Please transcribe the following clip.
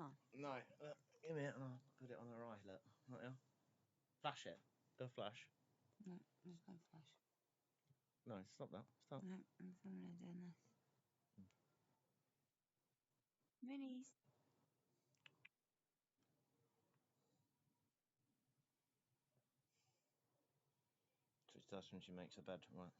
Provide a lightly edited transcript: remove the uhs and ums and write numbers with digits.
on. No, look, give me it and I'll put it on her eye, look. Right here. Flash it. Do a flash. No, there's no flash. No, stop that. Stop. No, I'm filming it doing this. Minis. So she does when she makes her bed, right?